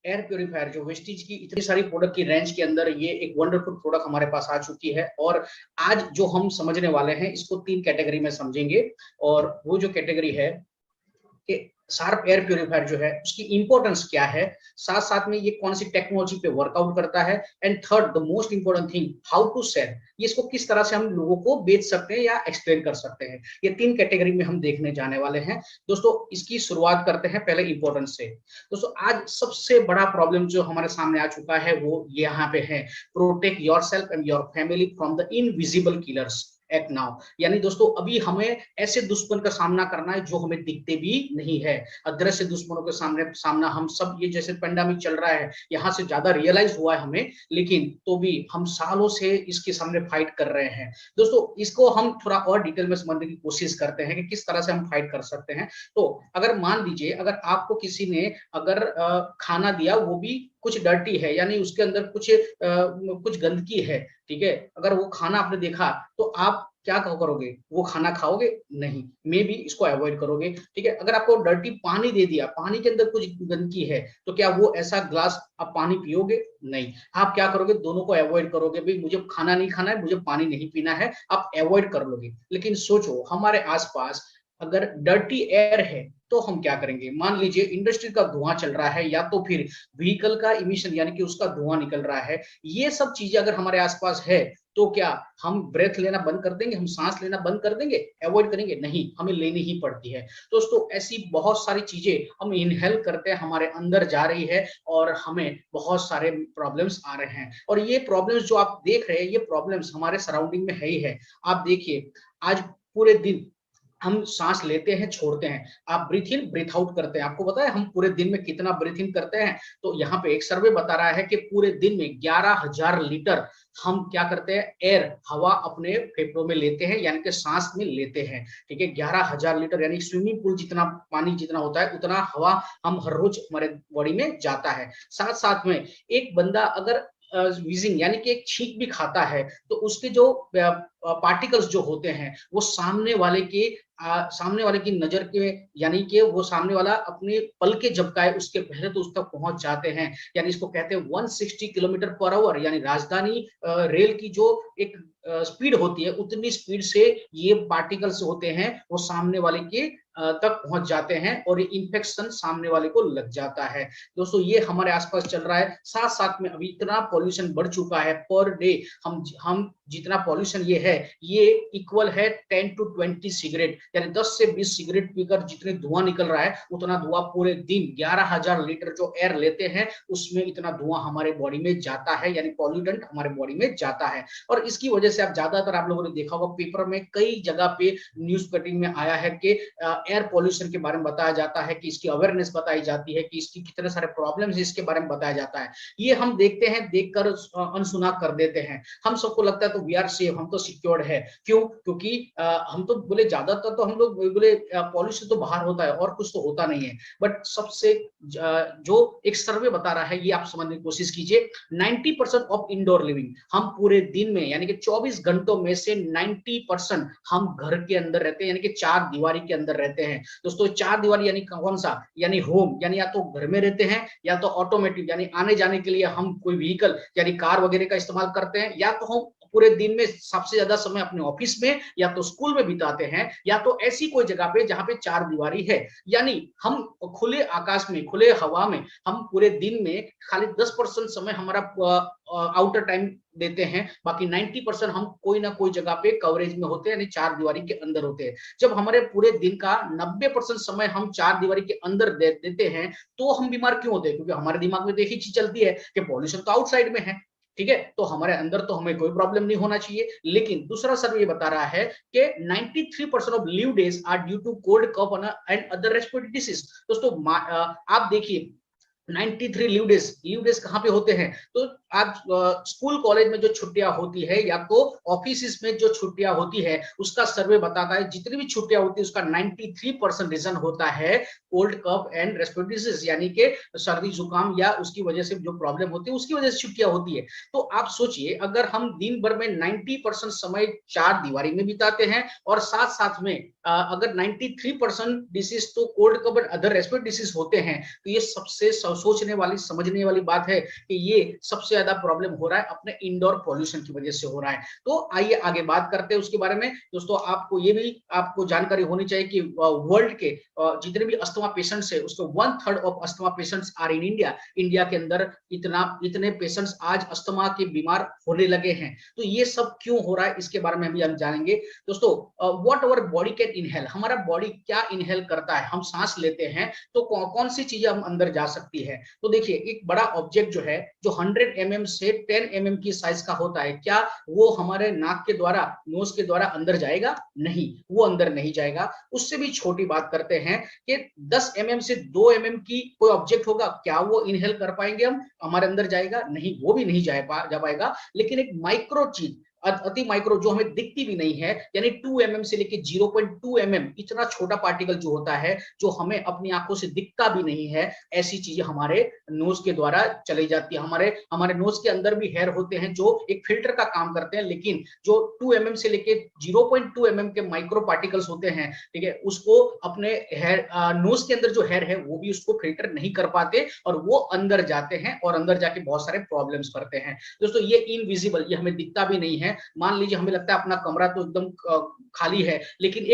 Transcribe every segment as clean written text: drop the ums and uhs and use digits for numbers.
Air purifier जो Vestige की इतनी सारी प्रोडक्ट की रेंज के अंदर ये एक वंडरफुल प्रोडक्ट हमारे पास आ चुकी है। और आज जो हम समझने वाले हैं इसको 3 कैटेगरी में समझेंगे। और वो जो कैटेगरी है कि शार्प एयर प्योरीफायर जो है उसकी इंपॉर्टेंस क्या है, साथ साथ में ये कौन सी टेक्नोलॉजी पे वर्कआउट करता है, and third the most important thing how to sell, ये इसको किस तरह से हम लोगों को बेच सकते हैं या एक्सप्लेन कर सकते हैं। ये 3 कैटेगरी में हम देखने जाने वाले हैं दोस्तों। इसकी शुरुआत करते हैं पहले इंपॉर्टेंस से। दोस्तों आज सबसे बड़ा प्रॉब्लम जो हमारे सामने आ चुका है वो यहाँ पे है, protect yourself and your family from the invisible killers act now. यानी दोस्तों अभी हमें ऐसे दुश्मन का सामना करना है जो हमें दिखते भी नहीं है। अदृश्य दुश्मनों के सामना हम सब, ये जैसे पेंडेमिक चल रहा है यहाँ से ज्यादा रियलाइज हुआ है हमें, लेकिन तो भी हम सालों से इसके सामने फाइट कर रहे हैं। दोस्तों इसको हम थोड़ा और डिटेल में समझने की कोशिश करते हैं कि किस तरह से हम फाइट कर सकते हैं। तो अगर मान लीजिए अगर आपको किसी ने अगर खाना दिया, वो भी कुछ डर्टी है यानी उसके अंदर कुछ गंदगी है, ठीक है, अगर वो खाना आपने देखा तो आप क्या करोगे, वो खाना खाओगे नहीं, मे बी इसको अवॉइड करोगे, ठीक है। अगर आपको डर्टी पानी दे दिया, पानी के अंदर कुछ गंदगी है, तो क्या वो ऐसा ग्लास आप पानी पियोगे? नहीं। आप क्या करोगे, दोनों को अवॉइड करोगे, भाई मुझे खाना नहीं खाना है, मुझे पानी नहीं पीना है, आप अवॉइड कर लोगे। लेकिन सोचो हमारे आसपास अगर डर्टी एयर है तो हम क्या करेंगे। मान लीजिए इंडस्ट्री का धुआं चल रहा है या तो फिर व्हीकल का इमिशन यानी कि उसका धुआं निकल रहा है, ये सब चीजें अगर हमारे आसपास है तो क्या हम ब्रेथ लेना बंद कर देंगे, हम सांस लेना बंद कर देंगे, अवॉइड करेंगे? नहीं, हमें लेनी ही पड़ती है। दोस्तों ऐसी बहुत सारी चीजें हम इनहेल करते हैं, हमारे अंदर जा रही है और हमें बहुत सारे प्रॉब्लम्स आ रहे हैं। और ये प्रॉब्लम्स जो आप देख रहे हैं, ये प्रॉब्लम्स हमारे सराउंडिंग में है ही है। आप देखिए आज पूरे दिन हम सांस लेते हैं छोड़ते हैं, आप ब्रीथ इन ब्रीथ आउट करते हैं, आपको पता है हम पूरे दिन में कितना ब्रीथ इन करते हैं? तो यहाँ पे एक सर्वे बता रहा है कि पूरे दिन में 11,000 लीटर हम क्या करते हैं, एयर हवा अपने फेफड़ों में लेते हैं यानी कि सांस में लेते हैं, ठीक है। 11,000 लीटर यानी स्विमिंग पूल जितना पानी जितना होता है उतना हवा हम हर रोज हमारे बॉडी में जाता है। साथ साथ में एक बंदा अगर विजिंग यानी कि एक छींक भी खाता है तो उसके जो पार्टिकल्स जो होते हैं वो सामने वाले की नजर के, यानी कि वो सामने वाला अपने पल के झपकाए उसके पहले तो उस तक पहुंच जाते हैं। यानी इसको कहते हैं 160 किलोमीटर पर आवर, यानी राजधानी रेल की जो एक स्पीड होती है उतनी स्पीड से ये पार्टिकल्स होते हैं वो सामने वाले के तक पहुंच जाते हैं और ये इन्फेक्शन सामने वाले को लग जाता है। दोस्तों ये हमारे आसपास चल रहा है। साथ साथ में अभी इतना पॉल्यूशन बढ़ चुका है, पर डे हम जितना पॉल्यूशन ये है ये इक्वल है 10 to 20 सिगरेट, यानी 10 से 20 सिगरेट पीकर जितने धुआं निकल रहा है उतना धुआं पूरे दिन 11,000 लीटर जो एयर लेते हैं उसमें इतना धुआं हमारे बॉडी में जाता है, यानी पॉल्यूटेंट हमारे बॉडी में जाता है। और इसकी वजह से आप ज्यादातर आप लोगों ने देखा होगा पेपर में कई जगह पे न्यूज कटिंग में आया है कि एयर पॉल्यूशन के बारे में बताया जाता है, कि इसकी अवेयरनेस बताई जाती है, कि इसकी कितने सारे प्रॉब्लम्स इसके बारे में बताया जाता है। ये हम देखते हैं, देखकर अनसुना कर देते हैं। हम सबको लगता है तो वी आर सेफ, हम तो सिक्योर्ड है। क्यों? क्योंकि हम तो बोले ज्यादातर तो हम लोग बोले पॉल्यूशन तो बाहर होता है और कुछ तो होता नहीं है। बट सबसे जो एक सर्वे बता रहा है ये आप समझने की कोशिश कीजिए, 90% ऑफ इंडोर लिविंग, हम पूरे दिन में यानी कि 24 घंटों में से 90% हम घर के अंदर रहते हैं, यानी कि 4 दीवारी के अंदर रहते हैं। दोस्तों 4 दीवारी यानी कौन सा, यानी होम, यानी या तो घर में रहते हैं या तो ऑटोमेटिक यानी आने जाने के लिए हम कोई व्हीकल यानी कार वगैरह का इस्तेमाल करते हैं, या तो हम पूरे दिन में सबसे ज्यादा समय अपने ऑफिस में या तो स्कूल में बिताते हैं, या तो ऐसी कोई जगह पे जहां पे 4 दीवारी है। यानी हम खुले आकाश में खुले हवा में हम पूरे दिन में खाली 10% समय हमारा आउटर टाइम देते हैं, बाकी 90% हम कोई ना कोई जगह पे कवरेज में होते हैं, यानी 4 दीवारी के अंदर होते हैं। जब हमारे पूरे दिन का 90% समय हम 4 दीवारी के अंदर देते हैं तो हम बीमार क्यों होते हैं? क्योंकि हमारे दिमाग में देखी चीज चलती है कि पॉल्यूशन तो आउटसाइड में है, ठीक है, तो हमारे अंदर तो हमें कोई प्रॉब्लम नहीं होना चाहिए। लेकिन दूसरा सर्वे बता रहा है कि 93% of leave days are due to cold cough and other respiratory disease. दोस्तों आप देखिए 93 लीव डेज कहाँ पे होते हैं? तो आज स्कूल कॉलेज में जो छुट्टियां होती है या तो ऑफिस में जो छुट्टियां होती है उसका सर्वे बताता है जितनी भी छुट्टियां होती है उसका 93% रीजन होता है cold cough and respiratory disease, यानी कि सर्दी जुकाम या उसकी वजह से जो प्रॉब्लम होती है उसकी वजह से छुट्टियां होती है। तो आप सोचिए अगर हम दिन भर में 90% समय 4 दीवारी में बिताते हैं और साथ साथ में अगर 93% डिसीज तो cold cough and other respiratory disease होते हैं, तो ये सबसे सोचने वाली समझने वाली बात है कि ये सबसे ज्यादा प्रॉब्लम हो रहा है अपने इंडोर पॉल्यूशन की वजह से हो रहा है। तो आइए आगे बात करते हैं उसके बारे में। दोस्तों आपको ये भी आपको जानकारी होनी चाहिए कि वर्ल्ड के जितने भी अस्थमा पेशेंट्स है उसके 1/3 of asthma patients are in India. India के अंदर इतने पेशेंट्स आज अस्थमा के बीमार होने लगे हैं। तो ये सब क्यों हो रहा है इसके बारे में भी हम जानेंगे। दोस्तों what our body can inhale, हमारा बॉडी क्या इनहेल करता है, हम सांस लेते हैं तो कौन कौन सी चीजें हम अंदर जा सकती है। तो देखिए एक बड़ा ऑब्जेक्ट जो है जो 100 mm से 10 mm की साइज का होता है, क्या वो हमारे नाक के द्वारा नोज के द्वारा अंदर जाएगा? नहीं, वो अंदर नहीं जाएगा। उससे भी छोटी बात करते हैं कि 10 mm से 2 mm की कोई ऑब्जेक्ट होगा, क्या वो इनहेल कर पाएंगे हम, हमारे अंदर जाएगा? नहीं, वो भी नहीं जा पाएगा। लेकिन एक माइक्रो चीज, अति माइक्रो, जो हमें दिखती भी नहीं है, यानी 2 mm से लेके 0.2 mm इतना छोटा पार्टिकल जो होता है, जो हमें अपनी आंखों से दिखता भी नहीं है, ऐसी चीजें हमारे नोज के द्वारा चली जाती है। हमारे नोज के अंदर भी हेयर होते हैं जो एक फिल्टर का काम करते हैं, लेकिन जो 2 mm से लेके 0.2 mm के माइक्रो पार्टिकल्स होते हैं, ठीक है, उसको अपने हेयर नोज के अंदर जो हेयर है वो भी उसको फिल्टर नहीं कर पाते और वो अंदर जाते हैं और अंदर जाके बहुत सारे प्रॉब्लम्स करते हैं। दोस्तों ये इनविजिबल, ये हमें दिखता भी नहीं है। मान लीजिए हमें लगता है अपना कमरा तो एकदम खाली है, लेकिन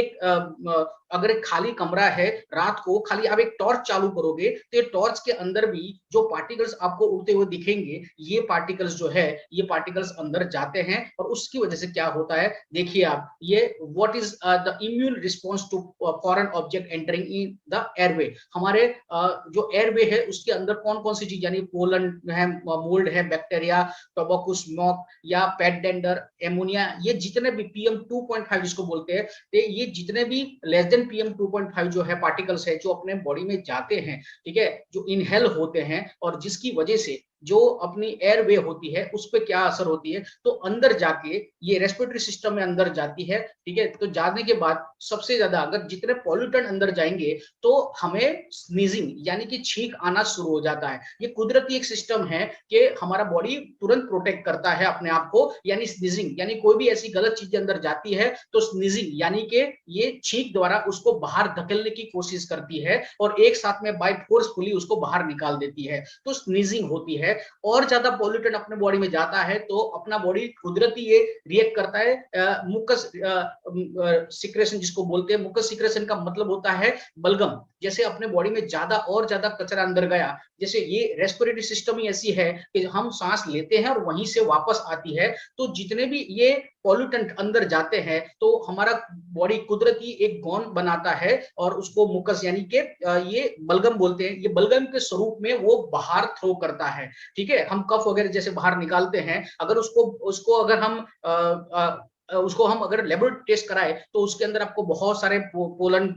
अगर एक खाली कमरा है, रात को खाली आप एक टॉर्च चालू करोगे तो ये टॉर्च के अंदर भी जो पार्टिकल्स आपको उड़ते हुए दिखेंगे, ये पार्टिकल्स जो है ये पार्टिकल्स अंदर जाते हैं और उसकी वजह से क्या होता है देखिए आप, ये what is the immune response to foreign object entering in the airway. हमारे जो एयरवे है उसके अंदर कौन कौन सी चीज, यानी पोलन है, मोल्ड है, बैक्टीरिया, टोबैको स्मोक या पेट डेंडर, एमोनिया, ये जितने भी PM 2.5 जिसको बोलते हैं, ये जितने भी लेस देन PM 2.5 जो है पार्टिकल्स है जो अपने बॉडी में जाते हैं, ठीक है, जो इनहेल होते हैं और जिसकी वजह से जो अपनी एयरवे होती है उस पर क्या असर होती है, तो अंदर जाके ये रेस्पिरेटरी सिस्टम में अंदर जाती है, ठीक है। तो जाने के बाद सबसे ज्यादा अगर जितने पॉल्यूटेंट अंदर जाएंगे तो हमें स्नीजिंग यानी कि छींक आना शुरू हो जाता है। ये कुदरती एक सिस्टम है कि हमारा बॉडी तुरंत प्रोटेक्ट करता है अपने आप को, यानी स्नीजिंग, यानी कोई भी ऐसी गलत चीज अंदर जाती है तो स्नीजिंग यानी कि ये छींक द्वारा उसको बाहर धकेलने की कोशिश करती है और एक साथ में बाय फोर्सफुली उसको बाहर निकाल देती है, तो स्नीजिंग होती है। और ज्यादा पॉल्यूटेंट अपने बॉडी में जाता है तो अपना बॉडी कुदरती ये रिएक्ट करता है मुकस सिक्रेशन जिसको बोलते हैं। मुकस सिक्रेशन का मतलब होता है बलगम। जैसे अपने बॉडी में ज्यादा और ज्यादा कचरा अंदर गया, जैसे ये रेस्पिरेटरी सिस्टम ही ऐसी है कि हम सांस लेते हैं और वहीं से वापस आती है, तो जितने भी ये पॉल्यूटेंट अंदर जाते हैं तो हमारा बॉडी कुदरती एक गौन बनाता है और उसको मुकस यानी कि ये बलगम बोलते हैं, ये बलगम के स्वरूप में वो बाहर थ्रो करता है, ठीक है। हम कफ वगैरह जैसे बाहर निकालते हैं, अगर उसको अगर हम उसको हम अगर लेबोरेटरी टेस्ट कराए तो उसके अंदर आपको बहुत सारे पोलन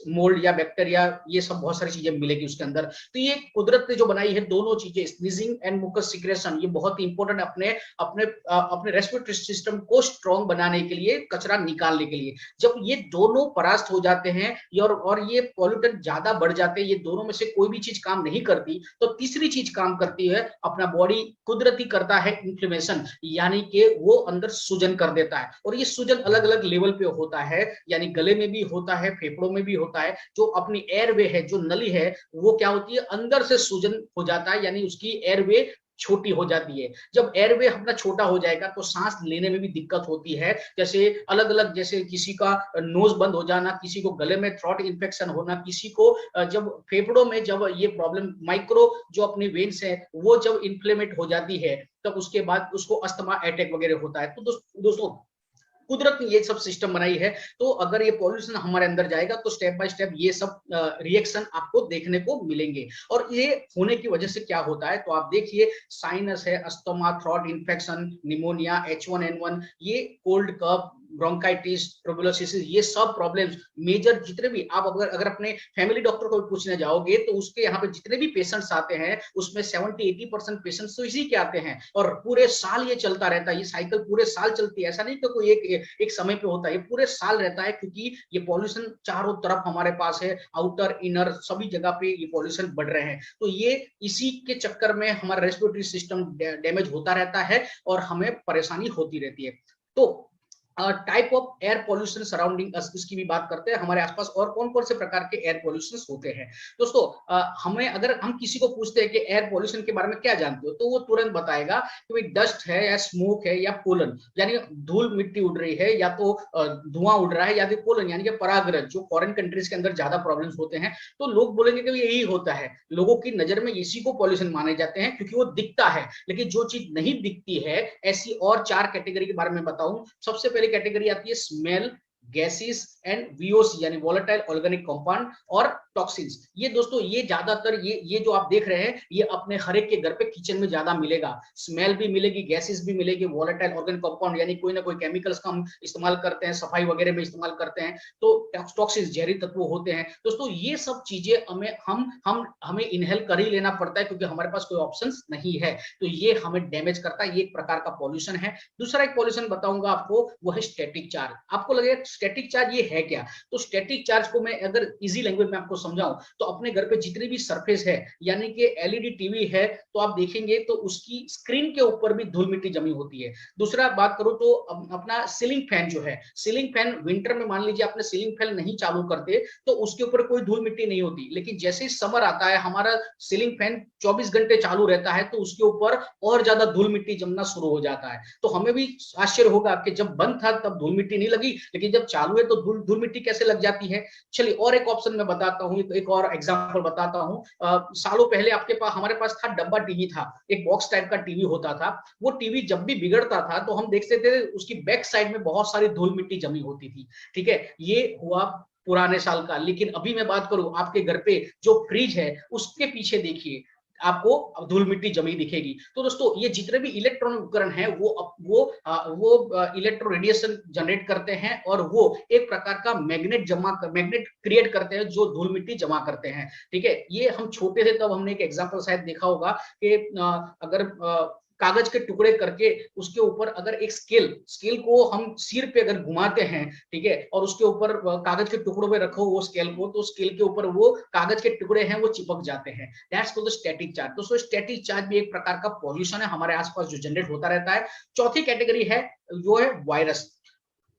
मोल्ड या बैक्टीरिया, ये सब बहुत सारी चीजें मिलेगी उसके अंदर। तो ये कुदरत ने जो बनाई है दोनों चीजें, स्नीजिंग एंड मुकस सिक्रेशन, ये बहुत ही इंपॉर्टेंट अपने अपने अपने रेस्पिरेटरी सिस्टम को स्ट्रॉन्ग बनाने के लिए, कचरा निकालने के लिए। जब ये दोनों परास्त हो जाते हैं और ये पॉल्यूटेंट ज्यादा बढ़ जाते हैं, ये दोनों में से कोई भी चीज काम नहीं करती, तो तीसरी चीज काम करती है, अपना बॉडी कुदरती करता है इन्फ्लेमेशन, यानी कि वो अंदर सूजन कर देता है। और ये सूजन अलग अलग लेवल पे होता है, यानी गले में भी होता है, फेफड़ों में भी होता है। जो अपनी एयरवे है, जो नली है, वो क्या होती है, अंदर से सूजन हो जाता है, यानी उसकी एयरवे छोटी हो जाती है। जब एयरवे अपना छोटा हो जाएगा तो सांस लेने में भी दिक्कत होती है। जैसे अलग अलग, जैसे किसी का नोज बंद हो जाना, किसी को गले में थ्रोट इन्फेक्शन होना, किसी को जब फेफड़ों में जब ये प्रॉब्लम, माइक्रो जो अपनी वेन्स है वो जब इन्फ्लेमेट हो जाती है, तब उसके बाद उसको अस्थमा अटैक वगैरह होता है। तो दोस्तों कुदरत ने ये सब सिस्टम बनाई है, तो अगर ये पॉल्यूशन हमारे अंदर जाएगा तो स्टेप बाय स्टेप ये सब रिएक्शन आपको देखने को मिलेंगे। और ये होने की वजह से क्या होता है, तो आप देखिए साइनस है, asthma, throat infection, pneumonia, H1N1, ये कोल्ड कफ, ब्रोंकाइटिस, ट्यूबरकुलोसिस, ये सब प्रॉब्लम्स मेजर जितने भी आप अगर अपने फैमिली डॉक्टर को पूछने जाओगे तो उसके यहाँ पे जितने भी पेशेंट्स आते हैं उसमें 70-80% पेशेंट्स तो इसी के आते हैं और पूरे साल ये चलता रहता है। ये साइकिल पूरे साल चलती है, ऐसा नहीं कि कोई एक समय पे होता है, ये पूरे साल रहता है, क्योंकि ये पॉल्यूशन चारों तरफ हमारे पास है, आउटर इनर सभी जगह पे ये पॉल्यूशन बढ़ रहे हैं। तो ये इसी के चक्कर में हमारा रेस्पिरेटरी सिस्टम डैमेज होता रहता है और हमें परेशानी होती रहती है। तो type of air pollution surrounding us, इसकी भी बात करते हैं, हमारे आसपास और कौन कौन से प्रकार के एयर पॉल्यूशन होते हैं। दोस्तों हमें अगर हम किसी को पूछते हैं कि एयर पॉल्यूशन के बारे में क्या जानते हो, तो वो तुरंत बताएगा कि भाई डस्ट है या स्मोक है या पोलन, यानी धूल मिट्टी उड़ रही है, या तो धुआं उड़ रहा है, या फिर पोलन यानी कि परागरज, जो फॉरेन कंट्रीज के अंदर ज्यादा प्रॉब्लम्स होते हैं। तो लोग बोलेंगे कि यही होता है, लोगों की नजर में इसी को पॉल्यूशन माने जाते हैं क्योंकि वो दिखता है। लेकिन जो चीज नहीं दिखती है, ऐसी और 4 कैटेगरी के बारे में बताऊं। सबसे पहले कैटेगरी आती है स्मेल, गैसेस एंड वीओसी यानी वोलेटाइल ऑर्गेनिक कंपाउंड और टॉक्सिन्स। ये दोस्तों ये ज्यादातर ये जो आप देख रहे हैं, ये अपने हर एक के घर पे किचन में ज्यादा मिलेगा। स्मेल भी मिलेगी, गैसेस भी मिलेगी, वोलेटाइल ऑर्गेनिक कंपाउंड यानी कोई ना कोई केमिकल्स का हम इस्तेमाल करते हैं, सफाई वगैरह में इस्तेमाल करते हैं, तो टॉक्सिन्स जहरी तत्व होते हैं। दोस्तों ये सब चीजें हमें इनहेल कर ही लेना पड़ता है क्योंकि हमारे पास कोई ऑप्शन नहीं है। तो ये हमें डैमेज करता है, ये एक प्रकार का पॉल्यूशन है। दूसरा एक पॉल्यूशन बताऊंगा आपको, वो है स्टैटिक चार्ज। आपको लगेगा स्टैटिक चार्ज ये है क्या? तो स्टैटिक चार्ज को मैं अगर इजी लैंग्वेज में आपको समझाऊं, तो अपने घर पे जितनी भी सरफेस है, यानी कि एलईडी टीवी है, तो आप देखेंगे तो उसकी स्क्रीन के ऊपर भी धूल मिट्टी जमी होती है। दूसरा बात करूं तो अपना सीलिंग फैन जो है, सीलिंग फैन विंटर में मान लीजिए आपने सीलिंग फैन नहीं चालू करते तो उसके ऊपर कोई धूल मिट्टी नहीं होती, लेकिन जैसे ही समर आता है हमारा सीलिंग फैन 24 घंटे चालू रहता है, तो उसके ऊपर और ज्यादा धूल मिट्टी जमना शुरू हो जाता है। तो हमें भी आश्चर्य होगा कि जब बंद था तब धूल मिट्टी नहीं लगी, लेकिन जब चालू है तो धूल मिट्टी कैसे लग जाती है। चलिए और एक ऑप्शन मैं बताता हूँ, एक और एग्जांपल बताता हूँ। सालों पहले आपके पास हमारे पास था डब्बा टीवी था, एक बॉक्स टाइप का टीवी होता था। वो टीवी जब भी बिगड़ता था तो हम देखते थे उसकी बैक साइड में बहुत सारी धूल मिट्टी जमी होती थी। ठीक है, ये हुआ पुराने साल का। लेकिन अभी मैं बात करूं, आपके घर पे जो फ्रिज है उसके पीछे देखिए, आपको धूल मिट्टी जमी दिखेगी। तो दोस्तों ये जितने भी इलेक्ट्रॉनिक उपकरण हैं वो इलेक्ट्रो रेडिएशन जनरेट करते हैं, और वो एक प्रकार का मैग्नेट क्रिएट करते हैं जो धूल मिट्टी जमा करते हैं। ठीक है, ये हम छोटे थे तब हमने एक एग्जांपल शायद देखा होगा कि अगर कागज के टुकड़े करके उसके ऊपर अगर एक स्केल को हम सिर पे अगर घुमाते हैं, ठीक है, और उसके ऊपर कागज के टुकड़ों पे रखो वो स्केल को, तो स्केल के ऊपर वो कागज के टुकड़े हैं वो चिपक जाते हैं। That's called static charge. तो स्टैटिक चार्ज भी एक प्रकार का पॉल्यूशन है हमारे आसपास जो जनरेट होता रहता है। चौथी कैटेगरी है जो है virus,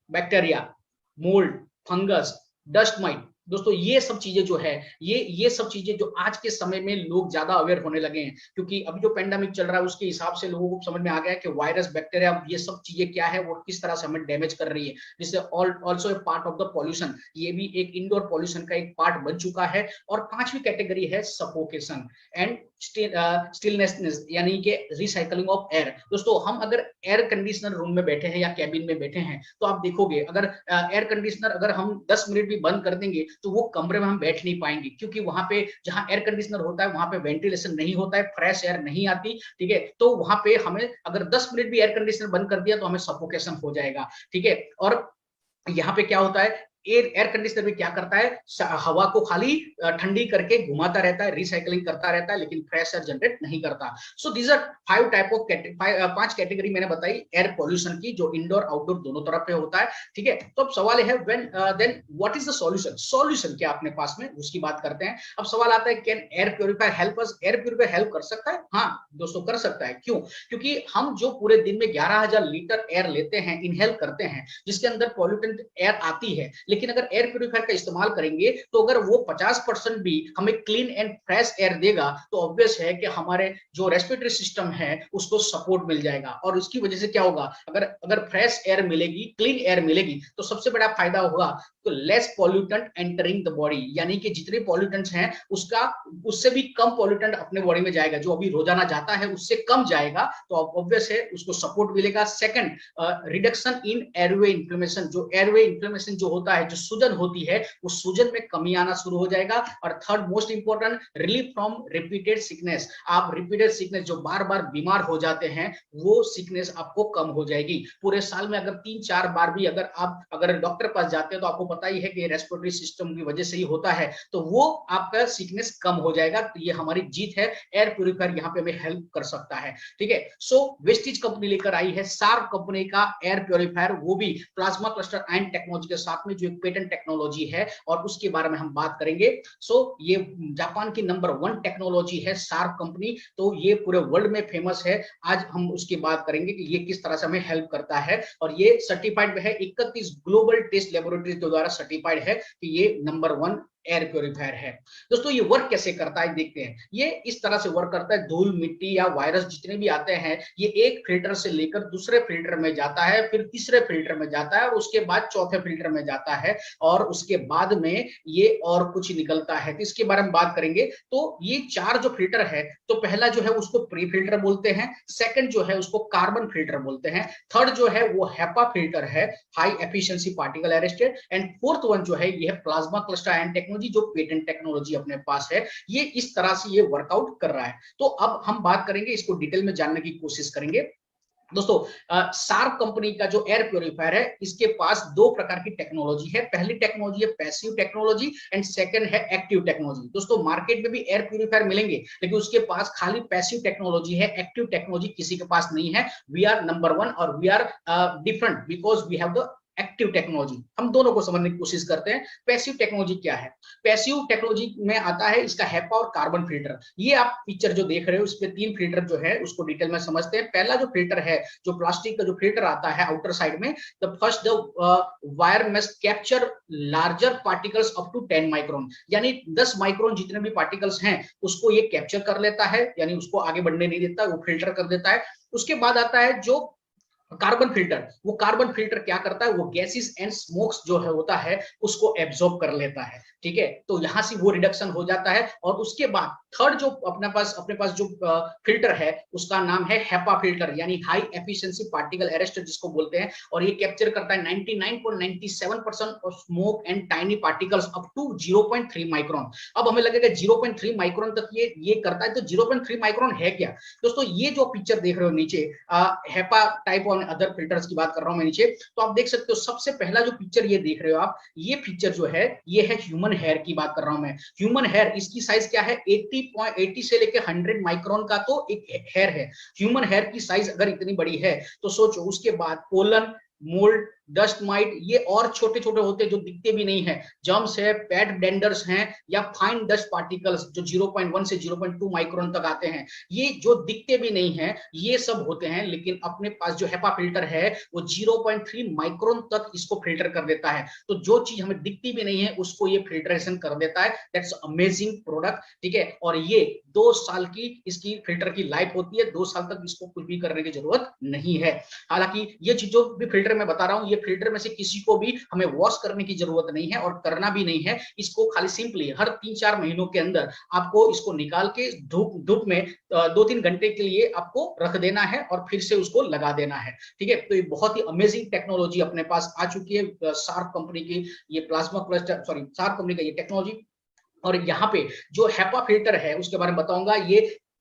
bacteria, mould, fungus, dust might. दोस्तों ये सब चीजें जो है, ये सब चीजें जो आज के समय में लोग ज्यादा अवेयर होने लगे हैं, क्योंकि अभी जो पेंडेमिक चल रहा है उसके हिसाब से लोगों को समझ में आ गया है कि वायरस, बैक्टीरिया, ये सब चीजें क्या है, वो किस तरह से हमें डैमेज कर रही है। जिससे also a part of the pollution, ये भी एक इंडोर पॉल्यूशन का एक पार्ट बन चुका है। और पांचवी कैटेगरी है सफोकेशन एंड स्टिलनेस यानी कि रिसाइकलिंग ऑफ एयर। दोस्तों हम अगर एयर कंडीशनर रूम में बैठे हैं या कैबिन में बैठे हैं, तो आप देखोगे अगर एयर कंडीशनर अगर हम 10 मिनट भी बंद कर देंगे तो वो कमरे में हम बैठ नहीं पाएंगे, क्योंकि वहां पे जहां एयर कंडीशनर होता है वहां पे वेंटिलेशन नहीं होता है, फ्रेश एयर नहीं आती। ठीक है, तो वहां पे हमें अगर 10 मिनट भी एयर कंडीशनर बंद कर दिया तो हमें सफोकेशन हो जाएगा। ठीक है, और यहाँ पे क्या होता है, एयर कंडीशनर भी क्या करता है, हवा को खाली ठंडी करके घुमाता रहता है, रिसाइकलिंग करता रहता है, लेकिन फ्रेश एयर जनरेट नहीं करता। So these are 5 type of 5 category मैंने बताई एयर पॉल्यूशन की, जो इंडोर आउटडोर दोनों तरफ पे होता है। ठीक है, तो अब सवाल है then what is the solution, solution क्या अपने पास में, उसकी बात करते हैं। अब सवाल आता है can air purifier help us, air purifier help कर सकता है? हाँ दोस्तों कर सकता है। क्यों? क्योंकि हम जो पूरे दिन में 11,000 लीटर एयर लेते हैं, इनहेल करते हैं, जिसके अंदर पॉल्यूटेंट एयर आती है, लेकिन अगर एयर प्यूरिफायर का इस्तेमाल करेंगे तो अगर वो 50% भी हमें क्लीन एंड फ्रेश एयर देगा, तो ऑब्वियस है कि हमारे जो रेस्पिरेटरी सिस्टम है उसको सपोर्ट मिल जाएगा। और उसकी वजह से क्या होगा, अगर फ्रेश एयर मिलेगी, क्लीन एयर मिलेगी, तो सबसे बड़ा फायदा होगा तो less pollutant entering the body, यानी कि जितने पॉल्यूटेंट्स हैं उससे भी कम पॉल्यूटेंट अपने बॉडी में जाएगा, जो अभी रोजाना जाता है उससे कम जाएगा, तो ऑब्वियस है उसको सपोर्ट मिलेगा। Second, reduction in airway inflammation, जो एयरवे इन्फ्लेमेशन जो होता है, जो सूजन होती है, उस सूजन में कमी आना शुरू हो जाएगा। और third most important, relief from repeated sickness, आप रिपीटेड सिकनेस जो बार बार बीमार हो जाते हैं, वो सिकनेस आपको कम हो जाएगी। पूरे साल में अगर 3-4 बार भी अगर डॉक्टर पास जाते हैं, तो आपको पता ही है कि रेस्पिरेटरी सिस्टम की वजह से ही होता है, तो वो आपका सिकनेस कम हो जाएगा। तो ये हमारी जीत है, एयर प्यूरिफायर यहाँ पे हमें हेल्प कर सकता है। ठीक है, सो वेस्टिज कंपनी लेकर आई है शार्प कंपनी का एयर प्यूरिफायर, वो भी प्लाज्मा क्लस्टर आयन टेक्नोलॉजी के साथ में, जो जो पेटेंट टेक्नोलॉजी है और उसके बारे में हम बात करेंगे। सो ये जापान की नंबर 1 टेक्नोलॉजी है शार्प कंपनी, तो ये पूरे वर्ल्ड में फेमस है। आज हम उसकी बात करेंगे कि ये किस तरह से हमें हेल्प करता है, और ये सर्टिफाइड है 31 ग्लोबल टेस्ट लेबोरेटरी द्वारा सर्टिफाइड है कि ये नंबर 1 एयर प्योरीफायर है। दोस्तों ये वर्क कैसे करता है देखते हैं। ये इस तरह से वर्क करता है, धूल मिट्टी या वायरस जितने भी आते हैं ये एक फिल्टर से लेकर दूसरे फिल्टर में जाता है, फिर तीसरे फिल्टर में जाता है और उसके बाद चौथे फिल्टर में जाता है, और उसके बाद में ये और कुछ निकलता है, तो इसके बारे में बात करेंगे। तो ये 4 जो फिल्टर है, तो पहला जो है उसको प्री फिल्टर बोलते हैं, सेकंड जो है उसको कार्बन फिल्टर बोलते हैं, थर्ड जो है वो हेपा फिल्टर है, high efficiency particle arrester, and fourth one जो है ये प्लाज्मा क्लस्टर आयन टेक्नोलॉजी, जो पेटेंट टेक्नोलॉजी अपने पास है। ये इस तरह से ये वर्कआउट कर रहा है। तो अब हम बात करेंगे, इसको डिटेल में जानने की कोशिश करेंगे। दोस्तों शार्प कंपनी का जो एयर प्योरीफायर है, इसके पास 2 प्रकार की टेक्नोलॉजी है। पहली टेक्नोलॉजी है पैसिव टेक्नोलॉजी एंड सेकंड है एक्टिव टेक्नोलॉजी। दोस्तों मार्केट में भी एयर प्योरीफायर मिलेंगे, लेकिन उसके पास खाली पैसिव टेक्नोलॉजी है, एक्टिव टेक्नोलॉजी किसी के पास नहीं है। वी आर नंबर 1 और we are different because we have the active technology. हम दोनों को समझने की कोशिश करते हैं। पैसिव टेक्नोलॉजी क्या है? पैसिव टेक्नोलॉजी में आता है इसका हेपा और कार्बन फिल्टर। ये आप पिक्चर जो देख रहे हो, इसमें 3 फिल्टर जो है उसको डिटेल में समझते हैं। पहला जो फिल्टर है, जो प्लास्टिक का जो फिल्टर आता है आउटर साइड में, the first the wire must capture larger particles up to 10 micron, यानी 10 माइक्रोन जितने भी पार्टिकल्स हैं उसको ये कैप्चर कर लेता है, यानी उसको आगे बढ़ने नहीं देता, वो फिल्टर कर देता है। उसके बाद आता है जो कार्बन फिल्टर। वो कार्बन फिल्टर क्या करता है, वो गैसेस एंड स्मोक्स जो है होता है उसको एब्जॉर्ब कर लेता है, ठीक है। तो यहां से वो रिडक्शन हो जाता है। और उसके बाद थर्ड जो अपने पास जो फिल्टर है उसका नाम है हेपा फिल्टर, यानी हाई एफिशिएंसी पार्टिकल अरेस्टर जिसको बोलते हैं, और ये कैप्चर करता है 99.97% of smoke and tiny particles up to 0.3 micron. अब हमें लगेगा 0.3 माइक्रोन तक ये करता है, तो 0.3 माइक्रोन है क्या? दोस्तों ये जो पिक्चर देख रहे हो नीचे, हेपा टाइप अदर फिल्टर्स की बात कर रहा हूं मैं नीचे, तो आप देख सकते हो सबसे पहला जो पिक्चर ये देख रहे हो आप, ये पिक्चर जो है ये है ह्यूमन हेयर की बात कर रहा हूं मैं। ह्यूमन हेयर, इसकी साइज क्या है? 80 से लेकर 100 माइक्रोन का तो एक हेयर है। ह्यूमन हेयर की साइज अगर इतनी बड़ी है तो सोचो, उसके बाद पोलन, मोल्ड, डस्ट माइट, ये और छोटे छोटे होते हैं जो दिखते भी नहीं है, जर्म्स है, पैड डेंडर्स हैं, या फाइन डस्ट पार्टिकल्स जो 0.1 से 0.2 माइक्रोन तक आते हैं, ये जो दिखते भी नहीं है ये सब होते हैं। लेकिन अपने पास जो हेपा फिल्टर है वो 0.3 माइक्रोन तक इसको फिल्टर कर देता है। तो जो चीज हमें दिखती भी नहीं है उसको ये फिल्ट्रेशन कर देता है। दैट्स अमेजिंग प्रोडक्ट, ठीक है। और ये 2 साल की इसकी फिल्टर की लाइफ होती है, 2 साल तक इसको कुछ भी करने की जरूरत नहीं है। हालांकि ये चीज जो भी फिल्टर मैं बता रहा हूँ, ये फिल्टर में से किसी को भी हमें वॉश करने की जरूरत नहीं है और करना भी नहीं है। इसको खाली सिंपली हर 3-4 महीनों के अंदर आपको इसको निकाल के धूप में 2-3 घंटे के लिए आपको रख देना है और फिर से उसको लगा देना है, ठीक है। तो ये बहुत ही अमेजिंग टेक्नोलॉजी अपने पास आ चुकी है शार्प कंपनी की, ये plasma cluster, sorry sharp company का ये टेक्नोलॉजी। और यहाँ पे जो हेपा फिल्टर है उसके बारे में बताऊंगा।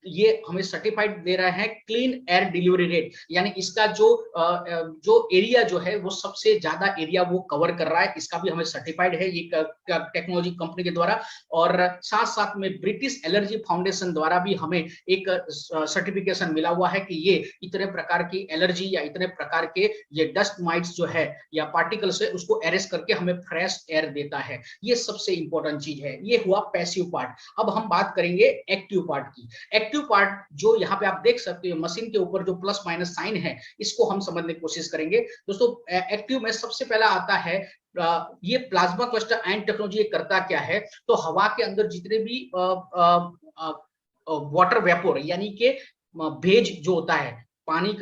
ये हमें सर्टिफाइड दे रहा है क्लीन एयर डिलीवरी रेट, यानी इसका जो एरिया जो है वो सबसे ज्यादा एरिया वो कवर कर रहा है, इसका भी हमें सर्टिफाइड है ये टेक्नोलॉजी कंपनी के द्वारा। और साथ साथ में ब्रिटिश एलर्जी फाउंडेशन द्वारा भी हमें एक सर्टिफिकेशन मिला हुआ है कि ये इतने प्रकार की एलर्जी या इतने प्रकार के ये डस्ट माइट्स जो है या पार्टिकल्स है उसको अरेस्ट करके हमें फ्रेश एयर देता है। ये सबसे इंपॉर्टेंट चीज है। ये हुआ पैसिव पार्ट। अब हम बात करेंगे एक्टिव पार्ट की। एक्टिव पार्ट जो यहाँ पे आप देख सकते हो मशीन के ऊपर जो प्लस माइनस साइन है, इसको हम समझने की कोशिश करेंगे। दोस्तों एक्टिव में सबसे पहला आता है ये प्लाज्मा क्लस्टर आयन टेक्नोलॉजी करता क्या है, तो हवा के अंदर जितने भी वाटर वेपोर यानी कि भेज जो होता है, पानी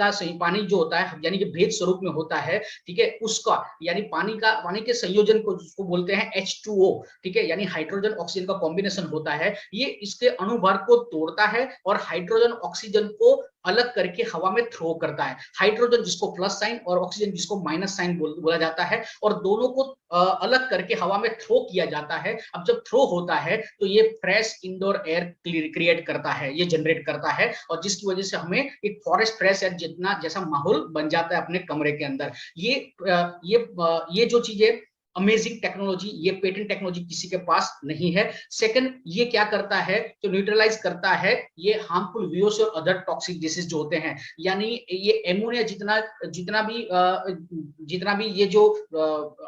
जो होता है यानी कि भेद स्वरूप में होता है, ठीक है, उसका यानी पानी के संयोजन को जिसको बोलते हैं H2O, ठीक है, यानी हाइड्रोजन ऑक्सीजन का कॉम्बिनेशन होता है। ये इसके अणुभार को तोड़ता है और हाइड्रोजन ऑक्सीजन को अलग करके हवा में थ्रो करता है। हाइड्रोजन जिसको प्लस साइन और ऑक्सीजन जिसको माइनस साइन बोला जाता है, और दोनों को अलग करके हवा में थ्रो किया जाता है। अब जब थ्रो होता है तो ये फ्रेश इंडोर एयर क्रिएट करता है, ये जनरेट करता है, और जिसकी वजह से हमें एक फॉरेस्ट फ्रेश एयर जितना जैसा माहौल बन जाता है अपने कमरे के अंदर। ये जो चीजें अमेजिंग टेक्नोलॉजी, ये पेटेंट टेक्नोलॉजी किसी के पास नहीं है। सेकंड, ये क्या करता है, जो न्यूट्रलाइज करता है ये हार्मफुल वीओसी और अदर टॉक्सिक डिसीज जो होते हैं, यानी ये एमोनिया जितना जितना भी ये जो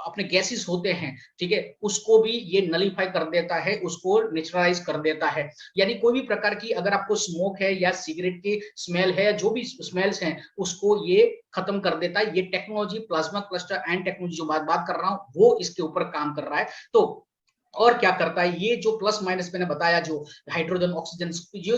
अपने गैसेस होते हैं, ठीक है, उसको भी ये नलीफाई कर देता है, उसको नेचुरलाइज कर देता है। यानी कोई भी प्रकार की अगर आपको स्मोक है या सिगरेट की स्मेल है, जो भी स्मेल्स हैं, उसको ये खत्म कर देता है। ये technology plasma cluster and technology जो बात कर रहा हूं वो इसके ऊपर काम कर रहा है। तो और क्या करता है, ये जो प्लस माइनस मैंने बताया, जो हाइड्रोजन ऑक्सीजन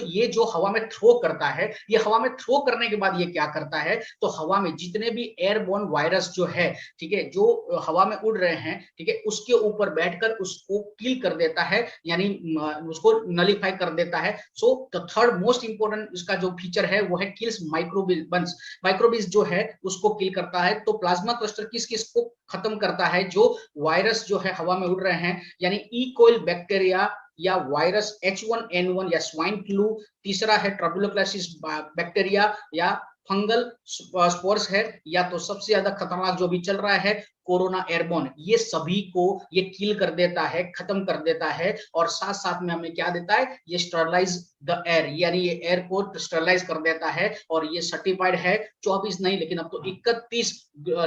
ये जो हवा में थ्रो करता है, ये हवा में थ्रो करने के बाद ये क्या करता है, तो हवा में जितने भी एयरबोर्न वायरस जो है, ठीक है, जो हवा में उड़ रहे हैं, ठीक है, उसके ऊपर बैठकर उसको किल कर देता है, यानी उसको नलीफाई कर देता है। So the third most important इसका जो फीचर है वो है किल्स माइक्रोबिल्स। माइक्रोबिल्स जो है उसको किल करता है। तो प्लाज्मा क्लस्टर किस किस को खत्म करता है, जो वायरस जो है हवा में उड़ रहे हैं, यानी इकोइल बैक्टीरिया या वायरस H1N1 या स्वाइन फ्लू। तीसरा है ट्रबुलोक्लासिस बैक्टीरिया या फंगल स्पोर्स है, या तो सबसे ज्यादा खतरनाक जो भी चल रहा है कोरोना एयरबोर्न, ये सभी को ये किल कर देता है, खत्म कर देता है। और साथ साथ में हमें क्या देता है, ये स्टरलाइज द एयर, यानी ये एयर को स्टरलाइज कर देता है। और ये सर्टिफाइड है 24 नहीं लेकिन अब तो 31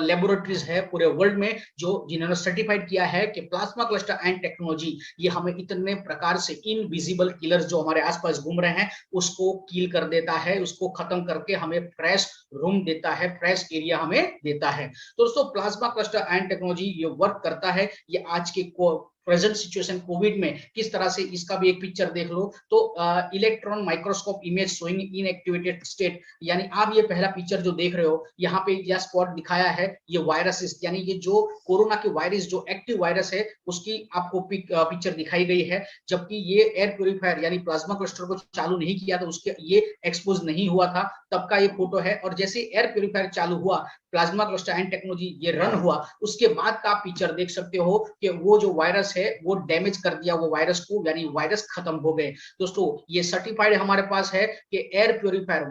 लेबोरेटरीज है पूरे वर्ल्ड में जो जिन्होंने सर्टिफाइड किया है कि प्लाज्मा क्लस्टर एंड टेक्नोलॉजी ये हमें इतने प्रकार से इनविजिबल किलर्स जो हमारे आसपास घूम रहे हैं उसको किल कर देता है, उसको खत्म करके हमें फ्रेश रूम देता है, फ्रेश एरिया हमें देता है। तो दोस्तों प्लाज्मा क्लस्टर एंड टेक्नोलॉजी ये वर्क करता है। ये आज के प्रेजेंट सिचुएशन कोविड में किस तरह से, इसका भी एक पिक्चर देख लो। तो electron microscope image showing inactivated state, यानी आप ये पहला पिक्चर जो देख रहे हो यहाँ पे यह स्पॉट दिखाया है, ये वायरस, यानी ये जो कोरोना के वायरस जो एक्टिव वायरस है उसकी आपको पिक्चर दिखाई गई है। जबकि ये एयर प्योरीफायर यानी प्लाज्मा क्लस्टर को चालू नहीं किया था, उसके ये एक्सपोज नहीं हुआ था, तब का ये फोटो है। और जैसे एयर प्योरीफायर चालू हुआ, प्लाज्मा क्लस्टर एंड टेक्नोलॉजी ये रन हुआ, उसके बाद का आप पिक्चर देख सकते हो कि वो जो वायरस है वो डैमेज कर दिया वो वायरस को, यानी वायरस खत्म हो गए। दोस्तों ये सर्टिफाइड हमारे पास है कि एयर प्योरीफायर,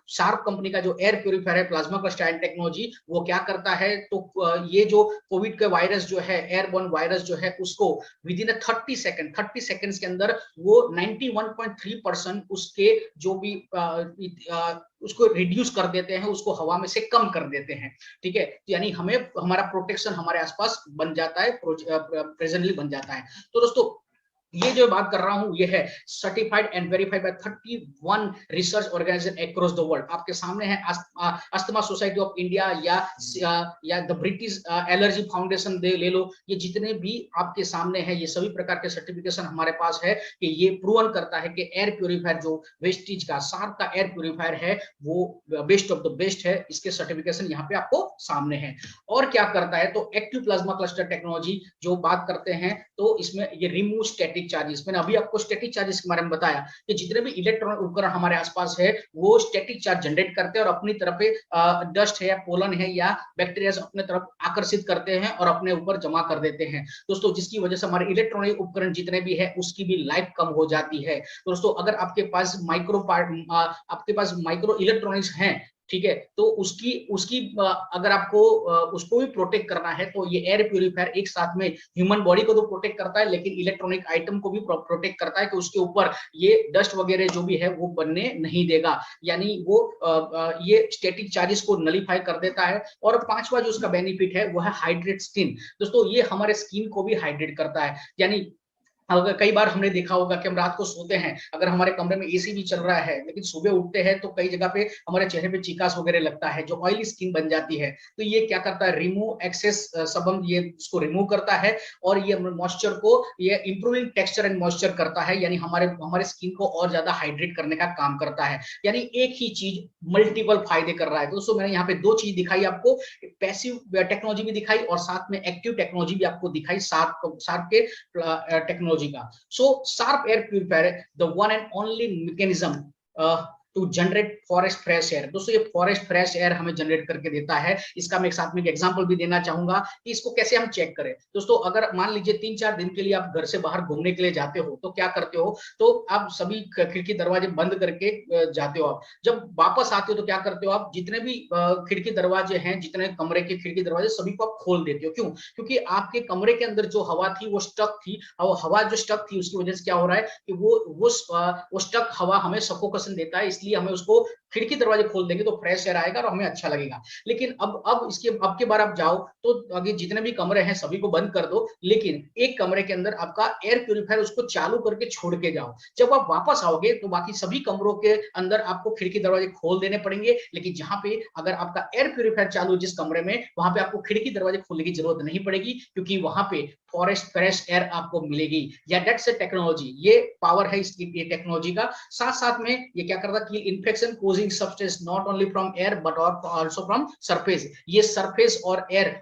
शार्प कंपनी का जो एयर प्योरीफायर है प्लाज्मा क्लस्टर एंड टेक्नोलॉजी, वो क्या करता है, तो ये जो कोविड के वायरस जो है, एयरबोर्न वायरस जो है, उसको विद इन 30 सेकंड के अंदर वो 91.3% उसके जो भी उसको रिड्यूस कर देते हैं, उसको हवा में से कम कर देते हैं। ठीक है, यानी हमें हमारा प्रोटेक्शन हमारे आसपास बन जाता है, प्रेजेंटली बन जाता है। तो दोस्तों ये जो बात कर रहा हूं ये है certified and verified by 31 research organisation across the world. आपके सामने है अस्थमा सोसाइटी ऑफ इंडिया या द ब्रिटिश एलर्जी फाउंडेशन ले लो, ये जितने भी आपके सामने है ये सभी प्रकार के सर्टिफिकेशन हमारे पास है कि ये प्रूवन करता है कि एयर प्योरीफायर जो वेस्टिज का शार्प का एयर प्योरीफायर है वो बेस्ट ऑफ द बेस्ट है। इसके सर्टिफिकेशन यहाँ पे आपको सामने है। और क्या करता है, तो एक्टिव प्लाज्मा क्लस्टर टेक्नोलॉजी जो बात करते हैं, तो इसमें ये रिमूव स्टैटिक चार्जेस, मैंने अभी आपको स्टैटिक चार्जेस के बारे में बताया कि जितने भी इलेक्ट्रॉन उपकरण हमारे आसपास है वो स्टैटिक चार्ज जनरेट करते हैं और अपनी तरफ डस्ट है या पोलन है या बैक्टीरिया अपने तरफ आकर्षित करते हैं और अपने ऊपर जमा कर देते हैं दोस्तों, जिसकी वजह से हमारे इलेक्ट्रॉनिक उपकरण जितने भी है उसकी भी लाइफ कम हो जाती है। दोस्तों अगर आपके पास माइक्रो इलेक्ट्रॉनिक्स हैं, ठीक है, तो उसकी अगर आपको उसको भी प्रोटेक्ट करना है तो ये एयर प्यूरिफायर एक साथ में ह्यूमन बॉडी को तो प्रोटेक्ट करता है लेकिन इलेक्ट्रॉनिक आइटम को भी प्रोटेक्ट करता है कि उसके ऊपर ये डस्ट वगैरह जो भी है वो बनने नहीं देगा, यानी वो ये स्टैटिक चार्जेस को नलीफाई कर देता है। और पांचवा जो उसका बेनिफिट है वो है हाइड्रेट स्किन। दोस्तों ये हमारे स्किन को भी हाइड्रेट करता है, यानी अगर कई बार हमने देखा होगा कि हम रात को सोते हैं, अगर हमारे कमरे में एसी भी चल रहा है लेकिन सुबह उठते हैं तो कई जगह पे हमारे चेहरे पे चिकास वगैरह लगता है, जो ऑयली स्किन बन जाती है। तो ये क्या करता है, रिमूव एक्सेस सबम ये उसको रिमूव करता है और ये मॉइस्चर को ये इंप्रूविंग टेक्सचर एंड मॉइस्चर करता है, यानी हमारे स्किन को और ज्यादा हाइड्रेट करने का काम करता है। यानी एक ही चीज मल्टीपल फायदे कर रहा है। दोस्तों मैंने यहाँ पे दो चीज दिखाई आपको, पैसिव टेक्नोलॉजी भी दिखाई और साथ में एक्टिव टेक्नोलॉजी भी आपको दिखाई शार्प के टेक्नोलॉजी का। So sharp air purifier, the one and only mechanism to generate forest fresh air. दोस्तों ये फॉरेस्ट फ्रेश एयर हमें जनरेट करके देता है। इसका मैं एक साथ में एक एग्जांपल भी देना चाहूंगा कि इसको कैसे हम चेक करें। दोस्तों अगर मान लीजिए 3-4 दिन के लिए आप घर से बाहर घूमने के लिए जाते हो तो क्या करते हो, तो आप सभी खिड़की दरवाजे बंद करके जाते हो। आप जब वापस आते हो तो क्या करते हो, आप जितने भी खिड़की दरवाजे हैं, जितने कमरे के खिड़की दरवाजे सभी को आप खोल देते हो। क्यों? क्योंकि आपके कमरे के अंदर जो हवा थी वो स्टक थी, और हवा जो स्टक थी उसकी वजह से क्या हो रहा है कि वो स्टक हवा हमें सफोकेशन देता है, इसलिए हमें उसको खिड़की दरवाजे खोल देंगे तो फ्रेश एयर आएगा और हमें अच्छा लगेगा। लेकिन अब इसके अब के बार आप जाओ तो आगे जितने भी कमरे हैं सभी को बंद कर दो, लेकिन एक कमरे के अंदर आपका एयर प्यूरिफायर उसको चालू करके छोड़ के जाओ। जब आप वापस आओगे तो बाकी सभी कमरों के अंदर आपको खिड़की दरवाजे खोल देने पड़ेंगे, लेकिन जहां पे अगर आपका एयर प्यूरिफायर चालू है जिस कमरे में, वहां पे आपको खिड़की दरवाजे खोलने की जरूरत नहीं पड़ेगी, क्योंकि वहां पे फॉरेस्ट फ्रेश एयर आपको मिलेगी। या दैट्स ए टेक्नोलॉजी, ये पावर है इसकी, ये टेक्नोलॉजी का। साथ साथ में ये क्या करता है कि infection causing substance not only from air but also from surface. ये सरफेस और एयर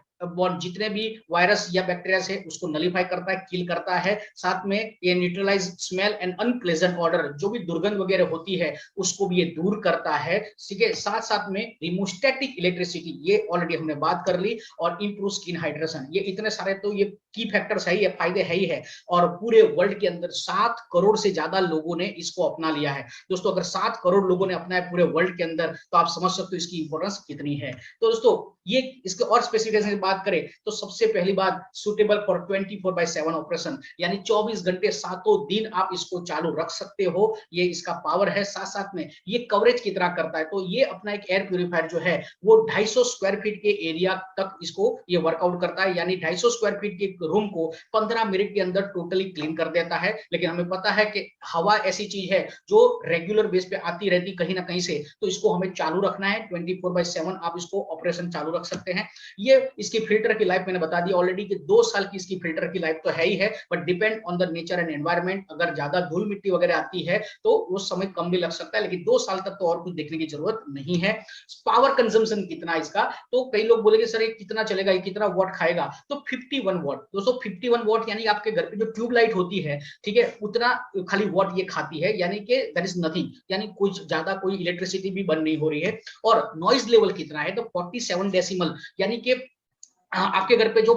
जितने भी वायरस या बैक्टीरिया है उसको नलीफाई करता है, किल करता है। साथ में ये neutralise smell and unpleasant odour, जो भी दुर्गंध वगैरह होती है उसको भी ये दूर करता है। ठीक है, साथ साथ में रिमोस्टैटिक इलेक्ट्रिसिटी, ये ऑलरेडी हमने बात कर ली, और इंप्रूव स्किन हाइड्रेशन। ये इतने सारे तो ये की फैक्टर्स है ही है, फायदे है ही है। और पूरे वर्ल्ड के अंदर 7 करोड़ से ज्यादा लोगों ने इसको अपना लिया है। दोस्तों अगर 7 करोड़ लोगों ने अपनाया पूरे वर्ल्ड के अंदर, तो आप समझ सकते हो इसकी इंपॉर्टेंस कितनी है। तो दोस्तों ये इसके और स्पेसिफिकेशन की बात करें तो सबसे पहली बात, सुटेबल फॉर 24/7 ऑपरेशन, यानी 24 घंटे 7 दिन आप इसको चालू रख सकते हो, ये इसका पावर है। साथ साथ में ये कवरेज कितना करता है, तो ये अपना एक एयर प्यूरिफायर जो है वो 250 स्क्वायर फीट के एरिया तक इसको ये वर्कआउट करता है, यानी 250 स्क्वायर फीट के रूम को 15 मिनट के अंदर टोटली क्लीन कर देता है। लेकिन हमें पता है कि हवा ऐसी चीज है जो रेगुलर बेस पे आती रहती कहीं ना कहीं से, तो इसको हमें चालू रखना है 24/7, आप इसको ऑपरेशन चालू रख सकते हैं। ये इसकी फिल्टर की लाइफ मैंने बता दी ऑलरेडी कि 2 साल की इसकी फिल्टर की लाइफ तो है ही है, but depend on the nature and environment. अगर ज्यादा धूल मिट्टी वगैरह आती है तो वो समय कम भी लग सकता है, लेकिन 2 साल तक तो और कुछ देखने की जरूरत नहीं है। पावर कंजम्पशन कितना इसका, तो कई लोग बोलेंगे सर ये कितना चलेगा, ये कितना वॉट खाएगा, तो 51 वॉट। दोस्तों 51 वॉट यानी आपके घर पे जो ट्यूबलाइट होती है, ठीक है, उतना खाली वॉट ये खाती है, यानी कि दैट इज नथिंग, यानी कुछ ज्यादा कोई इलेक्ट्रिसिटी भी बर्न नहीं हो रही है। और नॉइज लेवल कितना है, तो 47 डेसिमल, यानी कि आपके घर पे जो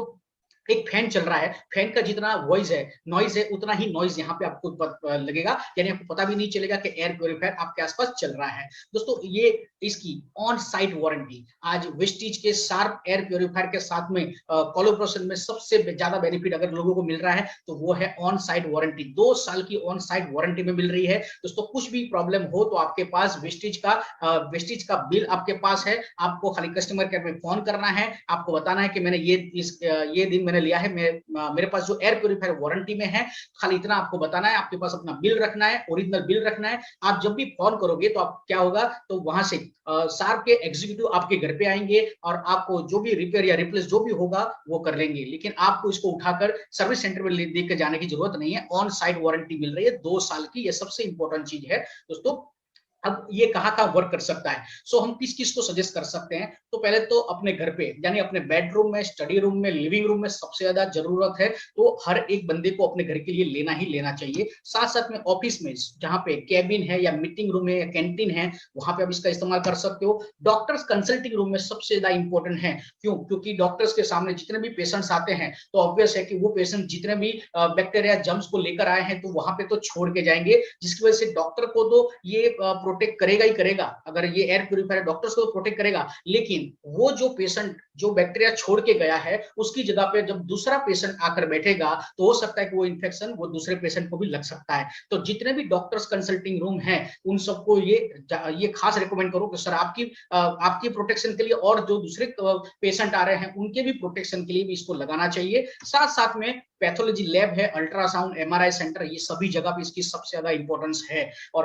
एक फैन चल रहा है, फैन का जितना वॉइस है, नॉइज है, उतना ही नॉइज यहाँ पे आपको लगेगा, यानी आपको पता भी नहीं चलेगा कि एयर प्योरीफायर आपके आसपास चल रहा है। दोस्तों ये इसकी ऑन साइट वारंटी, आज वेस्टीज के शार्प एयर प्योरीफायर के साथ में कोलैबोरेशन में सबसे ज्यादा बेनिफिट अगर लोगों को मिल रहा है तो वो है ऑन साइट वारंटी। 2 साल की ऑन साइट वारंटी में मिल रही है। दोस्तों कुछ भी प्रॉब्लम हो तो आपके पास वेस्टीज का बिल आपके पास है, आपको खाली कस्टमर केयर में फोन करना है, आपको बताना है कि मैंने ये दिन मैंने लिया है, मेरे पास जो एयर प्यूरिफायर वारंटी में है, खाली इतना आपको बताना है, आपके पास अपना बिल रखना है, ओरिजिनल बिल रखना है। आप जब भी फोन करोगे तो आप क्या होगा, तो वहां से शार्प के एग्जीक्यूटिव आपके घर पे आएंगे और आपको जो भी रिपेयर या रिप्लेस जो भी होगा वो कर लेंगे। लेकिन आपको इसको उठाकर सर्विस सेंटर में लेकर जाने की जरूरत नहीं है, ऑन साइट वारंटी मिल रही है 2 साल की, ये सबसे इंपॉर्टेंट चीज है दोस्तों। अब ये कहाँ वर्क कर सकता है, सो हम किस किस को सजेस्ट कर सकते हैं, तो पहले तो अपने घर पे, यानी अपने बेडरूम में, स्टडी रूम में, लिविंग रूम में सबसे ज्यादा जरूरत है, तो हर एक बंदे को अपने घर के लिए लेना ही लेना चाहिए। साथ साथ में ऑफिस में जहाँ पे कैबिन है या मीटिंग रूम है या कैंटीन है, वहां पे आप इसका इस्तेमाल कर सकते हो। डॉक्टर्स कंसल्टिंग रूम में सबसे ज्यादा इंपॉर्टेंट है, क्यों? क्योंकि डॉक्टर्स के सामने जितने भी पेशेंट्स आते हैं तो ऑब्वियस है कि वो पेशेंट जितने भी बैक्टीरिया जर्म्स को लेकर आए हैं तो वहां पे तो छोड़ के जाएंगे, जिसकी वजह से डॉक्टर को तो ये प्रोटेक्ट करेगा ही करेगा। अगर ये एयर प्यूरिफायर डॉक्टर्स को प्रोटेक्ट करेगा, लेकिन वो जो पेशेंट जो बैक्टीरिया छोड़ के गया है उसकी जगह पे जब दूसरा पेशेंट आकर बैठेगा तो हो सकता है कि वो इन्फेक्शन वो दूसरे पेशेंट को भी लग सकता है। तो जितने भी डॉक्टर्स कंसल्टिंग रूम हैं उन सबको ये खास रिकमेंड करो कि सर आपकी प्रोटेक्शन के लिए और जो दूसरे पेशेंट आ रहे हैं उनके भी प्रोटेक्शन के लिए भी इसको लगाना चाहिए। साथ साथ में पैथोलॉजी लैब है, अल्ट्रासाउंड, एमआरआई सेंटर, ये सभी जगह पे इसकी सबसे ज्यादा इंपॉर्टेंस है। और